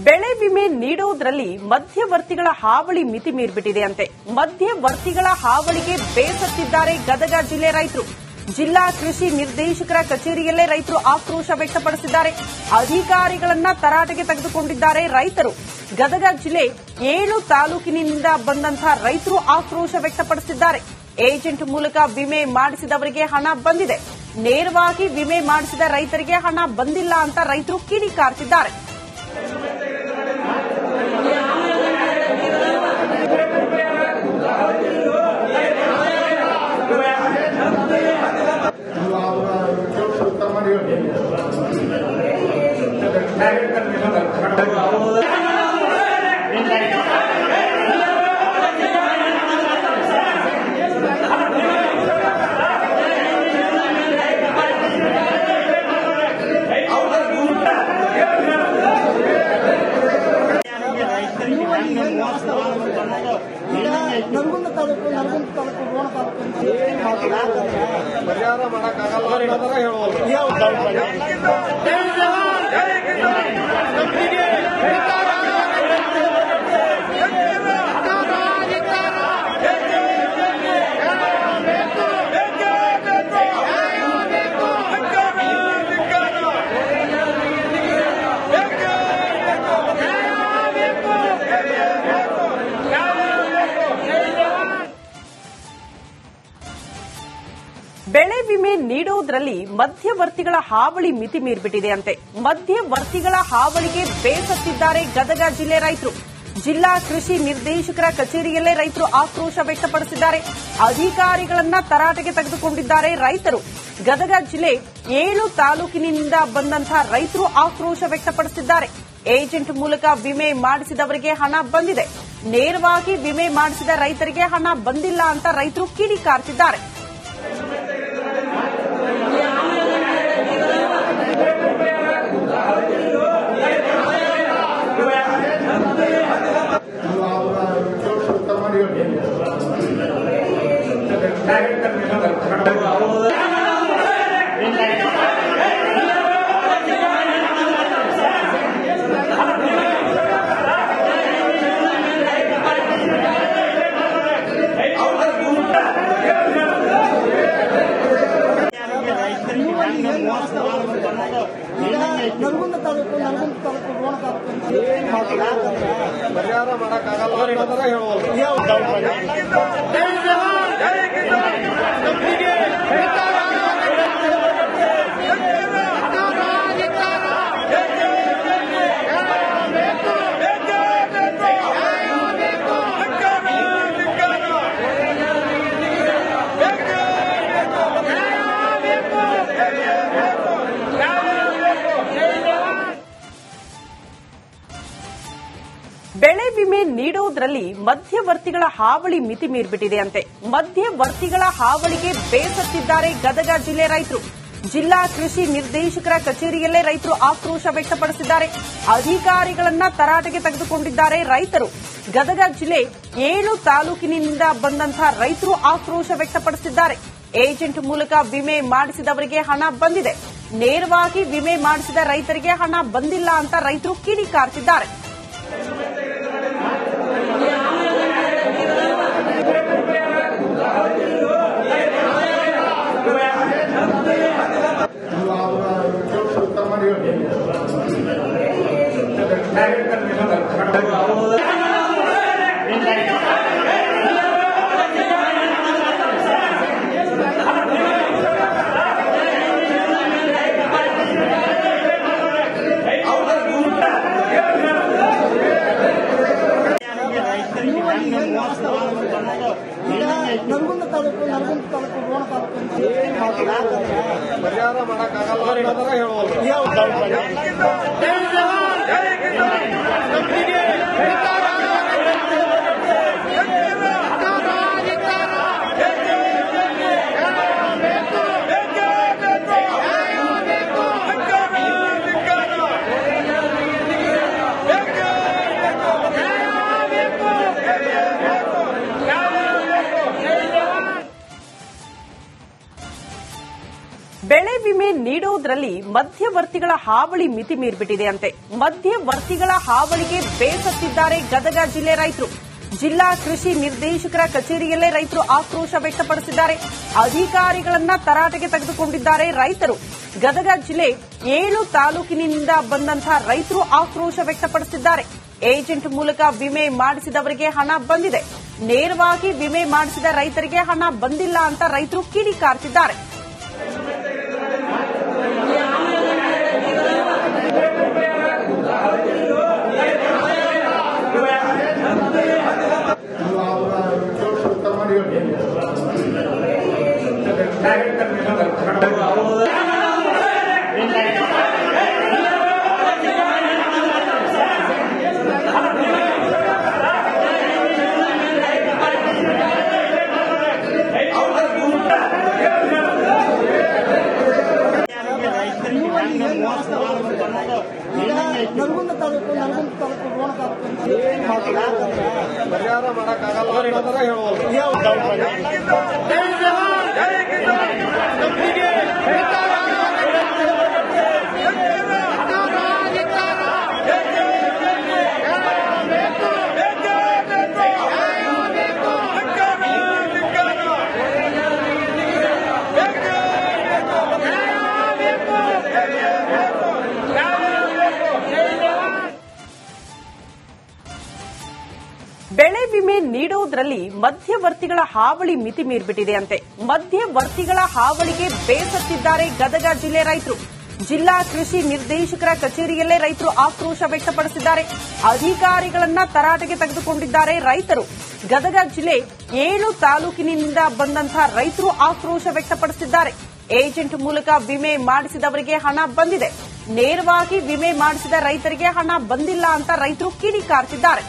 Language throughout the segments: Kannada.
ಬೆಳೆ ವಿಮೆ ನೀಡುವುದರಲ್ಲಿ ಮಧ್ಯವರ್ತಿಗಳ ಹಾವಳಿ ಮಿತಿ ಮೀರಿಬಿಟ್ಟಿದೆಯಂತೆ. ಮಧ್ಯವರ್ತಿಗಳ ಹಾವಳಿಗೆ ಬೇಸತ್ತಿದ್ದಾರೆ ಗದಗ ಜಿಲ್ಲೆ ರೈತರು. ಜಿಲ್ಲಾ ಕೃಷಿ ನಿರ್ದೇಶಕರ ಕಚೇರಿಯಲ್ಲೇ ರೈತರು ಆಕ್ರೋಶ ವ್ಯಕ್ತಪಡಿಸಿದ್ದಾರೆ. ಅಧಿಕಾರಿಗಳನ್ನ ತರಾಟೆಗೆ ತೆಗೆದುಕೊಂಡಿದ್ದಾರೆ ರೈತರು. ಗದಗ ಜಿಲ್ಲೆ 7 ತಾಲೂಕಿನಿಂದ ಬಂದಂತಹ ರೈತರು ಆಕ್ರೋಶ ವ್ಯಕ್ತಪಡಿಸಿದ್ದಾರೆ. ಏಜೆಂಟ್ ಮೂಲಕ ವಿಮೆ ಮಾಡಿಸಿದವರಿಗೆ ಹಣ ಬಂದಿದೆ, ನೇರವಾಗಿ ವಿಮೆ ಮಾಡಿಸಿದ ರೈತರಿಗೆ ಹಣ ಬಂದಿಲ್ಲ ಅಂತ ರೈತರು ಕಿಡಿಕಾರ್ತಿದ್ದಾರೆ. ನರಗುಂದ ತಾಲೂಕು ರೋಣ ತಾಲೂಕು ಪರಿಹಾರ ಮಾಡಕ್ಕಾಗಲ್ಲ ಬೆಳೆ ವಿಮೆ ನೀಡುವುದರಲ್ಲಿ ಮಧ್ಯವರ್ತಿಗಳ ಹಾವಳಿ ಮಿತಿ ಮೀರಿಬಿಟ್ಟಿದೆಯಂತೆ. ಮಧ್ಯವರ್ತಿಗಳ ಹಾವಳಿಗೆ ಬೇಸತ್ತಿದ್ದಾರೆ ಗದಗ ಜಿಲ್ಲೆ ರೈತರು. ಜಿಲ್ಲಾ ಕೃಷಿ ನಿರ್ದೇಶಕರ ಕಚೇರಿಯಲ್ಲೇ ರೈತರು ಆಕ್ರೋಶ ವ್ಯಕ್ತಪಡಿಸಿದ್ದಾರೆ. ಅಧಿಕಾರಿಗಳನ್ನ ತರಾಟೆಗೆ ತೆಗೆದುಕೊಂಡಿದ್ದಾರೆ ರೈತರು. ಗದಗ ಜಿಲ್ಲೆ 7 ತಾಲೂಕಿನಿಂದ ಬಂದಂತಹ ರೈತರು ಆಕ್ರೋಶ ವ್ಯಕ್ತಪಡಿಸಿದ್ದಾರೆ. ಏಜೆಂಟ್ ಮೂಲಕ ವಿಮೆ ಮಾಡಿಸಿದವರಿಗೆ ಹಣ ಬಂದಿದೆ, ನೇರವಾಗಿ ವಿಮೆ ಮಾಡಿಸಿದ ರೈತರಿಗೆ ಹಣ ಬಂದಿಲ್ಲ ಅಂತ ರೈತರು ಕಿಡಿಕಾರ್ತಿದ್ದಾರೆ. ನರಗುಂದ ತಾಲೂಕು ರೋಣ ತಾಲೂಕು ಪರಿಹಾರ ಮಾಡಕ್ಕಾಗಲ್ಲ ಬೆಳೆ ವಿಮೆ ನೀಡುವುದರಲ್ಲಿ ಮಧ್ಯವರ್ತಿಗಳ ಹಾವಳಿ ಮಿತಿ ಮೀರಿಬಿಟ್ಟಿದೆಯಂತೆ. ಮಧ್ಯವರ್ತಿಗಳ ಹಾವಳಿಗೆ ಬೇಸತ್ತಿದ್ದಾರೆ ಗದಗ ಜಿಲ್ಲೆ ರೈತರು. ಜಿಲ್ಲಾ ಕೃಷಿ ನಿರ್ದೇಶಕರ ಕಚೇರಿಯಲ್ಲೇ ರೈತರು ಆಕ್ರೋಶ ವ್ಯಕ್ತಪಡಿಸಿದ್ದಾರೆ. ಅಧಿಕಾರಿಗಳನ್ನ ತರಾಟೆಗೆ ತೆಗೆದುಕೊಂಡಿದ್ದಾರೆ ರೈತರು. ಗದಗ ಜಿಲ್ಲೆ 7 ತಾಲೂಕಿನಿಂದ ಬಂದಂತಹ ರೈತರು ಆಕ್ರೋಶ ವ್ಯಕ್ತಪಡಿಸಿದ್ದಾರೆ. ಏಜೆಂಟ್ ಮೂಲಕ ವಿಮೆ ಮಾಡಿಸಿದವರಿಗೆ ಹಣ ಬಂದಿದೆ, ನೇರವಾಗಿ ವಿಮೆ ಮಾಡಿಸಿದ ರೈತರಿಗೆ ಹಣ ಬಂದಿಲ್ಲ ಅಂತ ರೈತರು ಕಿಡಿಕಾರ್ತಿದ್ದಾರೆ. ನರಗುಂದ ತಾಲೂಕು ರೋಣ ತಾಲೂಕು ಪರಿಹಾರ ಮಾಡಕ್ಕಾಗಲ್ಲ ಬೆಳೆ ವಿಮೆ ನೀಡುವುದರಲ್ಲಿ ಮಧ್ಯವರ್ತಿಗಳ ಹಾವಳಿ ಮಿತಿ ಮೀರಿಬಿಟ್ಟಿದೆಯಂತೆ. ಮಧ್ಯವರ್ತಿಗಳ ಹಾವಳಿಗೆ ಬೇಸತ್ತಿದ್ದಾರೆ ಗದಗ ಜಿಲ್ಲೆ ರೈತರು. ಜಿಲ್ಲಾ ಕೃಷಿ ನಿರ್ದೇಶಕರ ಕಚೇರಿಯಲ್ಲೇ ರೈತರು ಆಕ್ರೋಶ ವ್ಯಕ್ತಪಡಿಸಿದ್ದಾರೆ. ಅಧಿಕಾರಿಗಳನ್ನ ತರಾಟೆಗೆ ತೆಗೆದುಕೊಂಡಿದ್ದಾರೆ ರೈತರು. ಗದಗ ಜಿಲ್ಲೆ 7 ತಾಲೂಕಿನಿಂದ ಬಂದಂತಹ ರೈತರು ಆಕ್ರೋಶ ವ್ಯಕ್ತಪಡಿಸಿದ್ದಾರೆ. ಏಜೆಂಟ್ ಮೂಲಕ ವಿಮೆ ಮಾಡಿಸಿದವರಿಗೆ ಹಣ ಬಂದಿದೆ, ನೇರವಾಗಿ ವಿಮೆ ಮಾಡಿಸಿದ ರೈತರಿಗೆ ಹಣ ಬಂದಿಲ್ಲ ಅಂತ ರೈತರು ಕಿಡಿಕಾರ್ತಿದ್ದಾರೆ. ನರಗುಂದ ತಾಲೂಕು ರೋಣ ತಾಲೂಕು ಪರಿಹಾರ ಮಾಡಕ್ಕಾಗಲ್ಲ ಅನ್ನೋದರ ಹೇಳ್ಬೋದು. ಬೆಳೆ ವಿಮೆ ನೀಡುವುದರಲ್ಲಿ ಮಧ್ಯವರ್ತಿಗಳ ಹಾವಳಿ ಮಿತಿ ಮೀರಿಬಿಟ್ಟಿದೆಯಂತೆ. ಮಧ್ಯವರ್ತಿಗಳ ಹಾವಳಿಗೆ ಬೇಸತ್ತಿದ್ದಾರೆ ಗದಗ ಜಿಲ್ಲೆ ರೈತರು. ಜಿಲ್ಲಾ ಕೃಷಿ ನಿರ್ದೇಶಕರ ಕಚೇರಿಯಲ್ಲೇ ರೈತರು ಆಕ್ರೋಶ ವ್ಯಕ್ತಪಡಿಸಿದ್ದಾರೆ. ಅಧಿಕಾರಿಗಳನ್ನ ತರಾಟೆಗೆ ತೆಗೆದುಕೊಂಡಿದ್ದಾರೆ ರೈತರು. ಗದಗ ಜಿಲ್ಲೆ 7 ತಾಲೂಕಿನಿಂದ ಬಂದಂತಹ ರೈತರು ಆಕ್ರೋಶ ವ್ಯಕ್ತಪಡಿಸಿದ್ದಾರೆ. ಏಜೆಂಟ್ ಮೂಲಕ ವಿಮೆ ಮಾಡಿಸಿದವರಿಗೆ ಹಣ ಬಂದಿದೆ, ನೇರವಾಗಿ ವಿಮೆ ಮಾಡಿಸಿದ ರೈತರಿಗೆ ಹಣ ಬಂದಿಲ್ಲ ಅಂತ ರೈತರು ಕಿಡಿಕಾರ್ತಿದ್ದಾರೆ.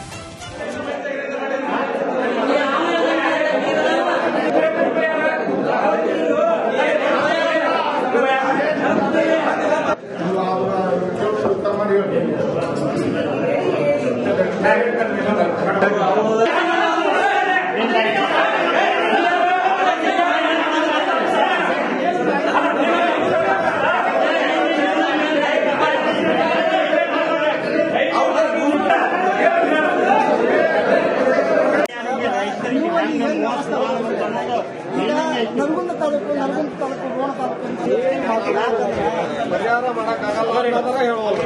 ನರಗುಂದ ತಾಲೂಕು ರೋಣ ತಾಲೂಕು ಪರಿಹಾರ ಮಾಡಕ್ಕಾಗಲ್ಲ ಅನ್ನೋದರ ಹೇಳ್ಬೋದು.